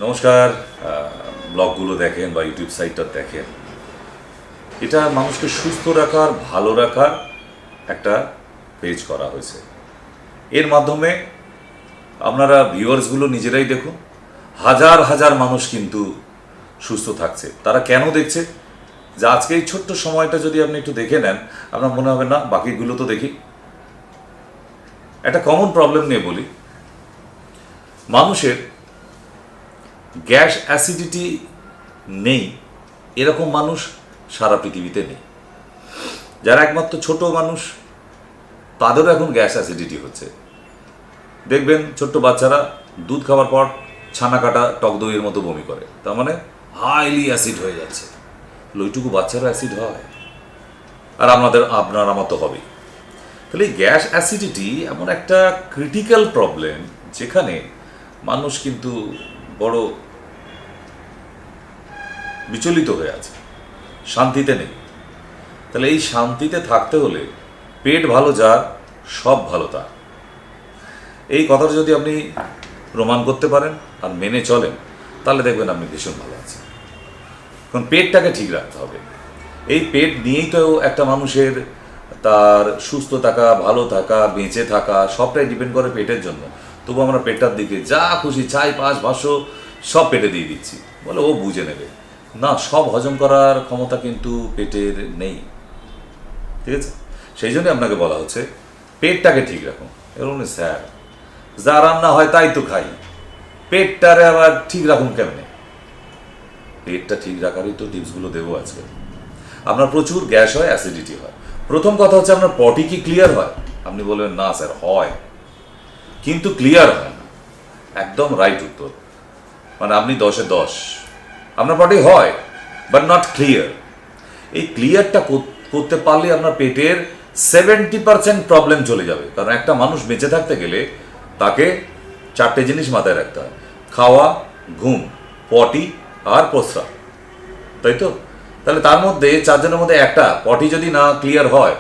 নমস্কার। ব্লগগুলো দেখেন বা ইউটিউব সাইটটা দেখেন, এটা মানুষকে সুস্থ রাখার, ভালো রাখার একটা পেজ করা হয়েছে। এর মাধ্যমে আপনারা ভিউয়ার্সগুলো নিজেরাই দেখুন, হাজার হাজার মানুষ কিন্তু সুস্থ থাকছে। তারা কেন দেখছে? যে আজকে এই ছোট্ট সময়টা যদি আপনি একটু দেখে নেন, আপনার মনে হবে না বাকিগুলো তো দেখি। একটা কমন প্রবলেম নিয়ে বলি, মানুষের গ্যাস অ্যাসিডিটি নেই এরকম মানুষ সারা পৃথিবীতে নেই। যারা একমাত্র ছোট মানুষ, তাদেরও এখন গ্যাস অ্যাসিডিটি হচ্ছে। দেখবেন ছোট্ট বাচ্চারা দুধ খাওয়ার পর ছানা কাটা টক দইয়ের মতো বমি করে, তার মানে হাইলি অ্যাসিড হয়ে যাচ্ছে। ওইটুকু বাচ্চারও অ্যাসিড হয়, আর আপনার আমার তো হবেই। তাহলে এই গ্যাস অ্যাসিডিটি এমন একটা ক্রিটিক্যাল প্রবলেম, যেখানে মানুষ কিন্তু বড় বিচলিত হয়ে আছে, শান্তিতে নেই। তাহলে এই শান্তিতে থাকতে হলে পেট ভালো যার, সব ভালো তার। এই কথাটা যদি আপনি প্রমাণ করতে পারেন আর মেনে চলেন, তাহলে দেখবেন আপনি ভীষণ ভালো আছেন। কারণ পেটটাকে ঠিক রাখতে হবে। এই পেট নিয়েই তো একটা মানুষের তার সুস্থ থাকা, ভালো থাকা, বেঁচে থাকা সবটাই ডিপেন্ড করে পেটের জন্য। তবু আমরা পেটটার দিকে যা খুশি চাই, পাঁচ ভাষ্য সব পেটে দিয়ে দিচ্ছি, বলে ও বুঝে নেবে। না, সব হজম করার ক্ষমতা কিন্তু পেটের নেই। ঠিক আছে? সেই জন্যই আপনাকে বলা হচ্ছে পেটটাকে ঠিক রাখুন। এরকম স্যার, যা রান্না হয় তাই তো খাই, পেটটারে আবার ঠিক রাখুন কেমনে? পেটটা ঠিক রাখারই তো টিপসগুলো দেবো আজকে। আপনার প্রচুর গ্যাস হয়, অ্যাসিডিটি হয়। প্রথম কথা হচ্ছে, আপনার পটি কি ক্লিয়ার হয়? আপনি বলবেন না স্যার হয়, কিন্তু ক্লিয়ার হয় না। একদম রাইট উত্তর, মানে আপনি 10-এ 10। আপনার পটি হয় বাট নট ক্লিয়ার। এই ক্লিয়ারটা করতে পারলে আপনার পেটের 70% প্রবলেম চলে যাবে। কারণ একটা মানুষ বেঁচে থাকতে গেলে তাকে 4টে জিনিস মাথায় রাখতে হয়: খাওয়া, ঘুম, পটি আর প্রস্রাব। তাই তো? তাহলে তার মধ্যে 4 জনের মধ্যে একটা পটি যদি না ক্লিয়ার হয়,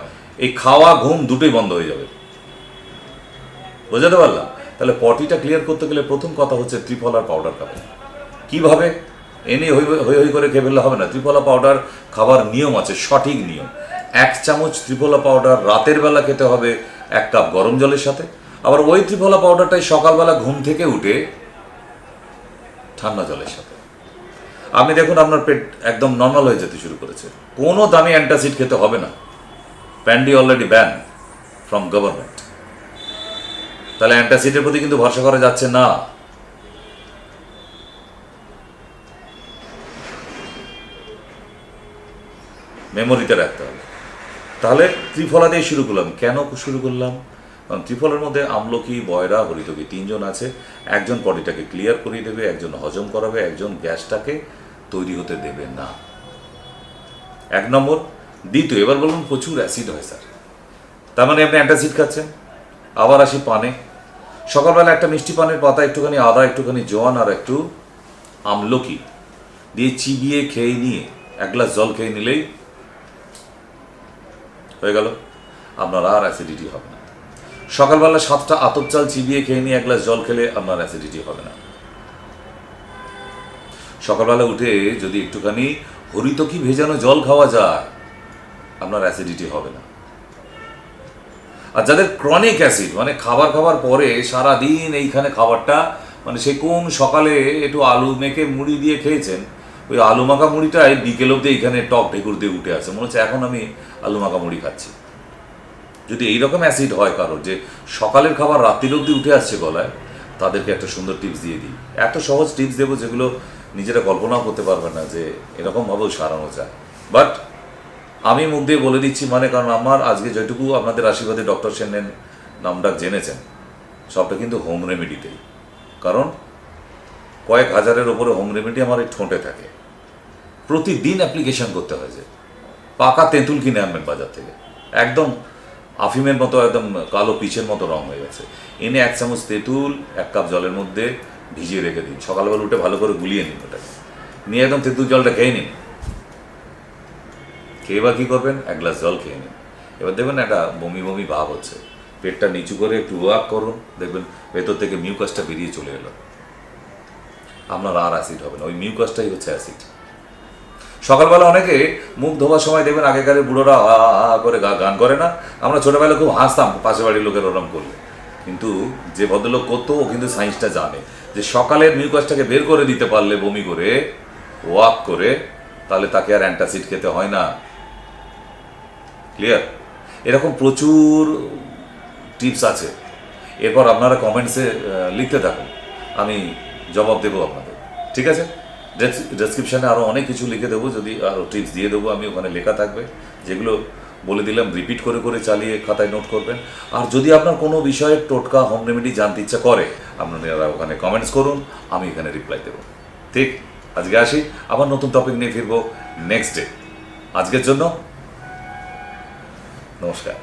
এই খাওয়া ঘুম দুটোই বন্ধ হয়ে যাবে। বোঝাতে পারলাম? তাহলে পটিটা ক্লিয়ার করতে গেলে প্রথম কথা হচ্ছে ত্রিফলার পাউডার খাবেন। কিভাবে? এনে হই হই করে খেয়ে ফেললে হবে না। ত্রিফলা পাউডার খাবার নিয়ম আছে, সঠিক নিয়ম। 1 চামচ ত্রিফলা পাউডার রাতের বেলা খেতে হবে 1 কাপ গরম জলের সাথে। আবার ওই ত্রিফলা পাউডারটাই সকালবেলা ঘুম থেকে উঠে ঠান্ডা জলের সাথে। আপনি দেখুন আপনার পেট একদম নর্মাল হয়ে যেতে শুরু করেছে। কোনো দামি অ্যান্টাসিড খেতে হবে না। প্যান্ডি অলরেডি ব্যান ফ্রম গভর্নমেন্ট। তাহলে অ্যান্টাসিডের প্রতি কিন্তু ভরসা করা যাচ্ছে না। মেমোরিতে রাখতে হবে। তাহলে ত্রিফলা দিয়ে শুরু করলাম। কেন শুরু করলাম? কারণ ত্রিফলার মধ্যে আমলকি, বয়রা, হরিতকি 3 জন আছে। একজন পটিটাকে ক্লিয়ার করিয়ে দেবে, একজন হজম করাবে, একজন গ্যাসটাকে তৈরি হতে দেবে না। 1 নম্বর। দ্বিতীয়, এবার বলুন প্রচুর অ্যাসিড হয় স্যার, তার মানে আপনি অ্যান্টাসিড খাচ্ছেন। আবার আসি পানে। সকালবেলা একটা মিষ্টি পানের পাতা, একটুখানি আদা, একটুখানি জোয়ান আর একটু আমলকি দিয়ে চিবিয়ে খেয়ে নিয়ে 1 গ্লাস জল খেয়ে নিলেই হয়ে গেল, আপনার আর অ্যাসিডিটি হবে না। সকালবেলা 7টা আতপ চাল চিবিয়ে খেয়ে নিয়ে 1 গ্লাস জল খেলে আপনার অ্যাসিডিটি হবে না। সকালবেলা উঠে যদি একটুখানি হরিতকি ভেজানো জল খাওয়া যায়, আপনার অ্যাসিডিটি হবে না। আর যাদের ক্রনিক অ্যাসিড, মানে খাবার পরে সারাদিন এইখানে খাবারটা, মানে সে কোন সকালে একটু আলু মেখে মুড়ি দিয়ে খেয়েছেন, ওই আলু মাখা মুড়িটাই বিকেল অব্দি এইখানে টক ঢেকুর দিয়ে উঠে আছে, মনে হচ্ছে এখন আমি আলু মাখা মুড়ি খাচ্ছি। যদি এইরকম অ্যাসিড হয় কারোর, যে সকালের খাবার রাত্রির অব্দি উঠে আসছে গলায়, তাদেরকে একটা সুন্দর টিপস দিয়ে দিই। এত সহজ টিপস দেবো যেগুলো নিজেরা কল্পনাও করতে পারবে না যে এরকমভাবেও সারানো যায়। বাট আমি মুখ দিয়ে বলে দিচ্ছি, মানে কারণ আমার আজকে যেটুকু আপনাদের আশীর্বাদে ডক্টর সেনের নামটা জেনেছেন, সবটা কিন্তু হোম রেমেডিতেই। কারণ কয়েক হাজারের ওপরে হোম রেমেডি আমার এই ঠোঁটে থাকে। প্রতিদিন অ্যাপ্লিকেশন করতে হয়। যে পাকা তেঁতুল কিনে আনবেন বাজার থেকে, একদম আফিমের মতো, একদম কালো পিচের মতো রং হয়ে গেছে। এনে 1 চামচ তেঁতুল 1 কাপ জলের মধ্যে ভিজিয়ে রেখে দিন। সকালবেলা উঠে ভালো করে গুলিয়ে নিন ওটাকে, নিয়ে একদম তেঁতুল জলটা খেয়ে নিন। খেয়ে বা কী করবেন? 1 গ্লাস জল খেয়ে নিন। এবার দেখবেন একটা বমি বমি ভাব হচ্ছে। পেটটা নিচু করে একটু ওয়াক করুন, দেখবেন ভেতর থেকে মিউকাসটা বেরিয়ে চলে এলো। আপনার আর অ্যাসিড হবে না, ওই মিউকাসটাই হচ্ছে অ্যাসিড। সকালবেলা অনেকে মুখ ধোবার সময় দেখবেন আগেকারের বুড়োরা আ আ করে গান করে না, আমরা ছোটোবেলায় খুব হাসতাম পাশের বাড়ির লোকের ওরম করলে, কিন্তু যে ভদ্রলোক করতো ও কিন্তু সায়েন্সটা জানে যে সকালের মিউকাসটাকে বের করে দিতে পারলে বমি করে ওয়াক করে, তাহলে তাকে আর অ্যান্টাসিড খেতে হয় না। ক্লিয়ার? এরকম প্রচুর টিপস আছে, এরপর আপনারা কমেন্টসে লিখতে থাকুন, আমি জবাব দেবো আপনাদের, ঠিক আছে? ডেসক্রিপশানে আরও অনেক কিছু লিখে দেবো, যদি আরও টিপস দিয়ে দেবো আমি, ওখানে লেখা থাকবে, যেগুলো বলে দিলাম রিপিট করে করে চালিয়ে খাতায় নোট করবেন। আর যদি আপনার কোনো বিষয়ে টোটকা হোম রেমেডি জানতে ইচ্ছা করে, আপনারা ওখানে কমেন্টস করুন, আমি এখানে রিপ্লাই দেবো। ঠিক, আজকে আসি, আবার নতুন টপিক নিয়ে ফিরবো নেক্সট ডে। আজকের জন্য নমস্কার।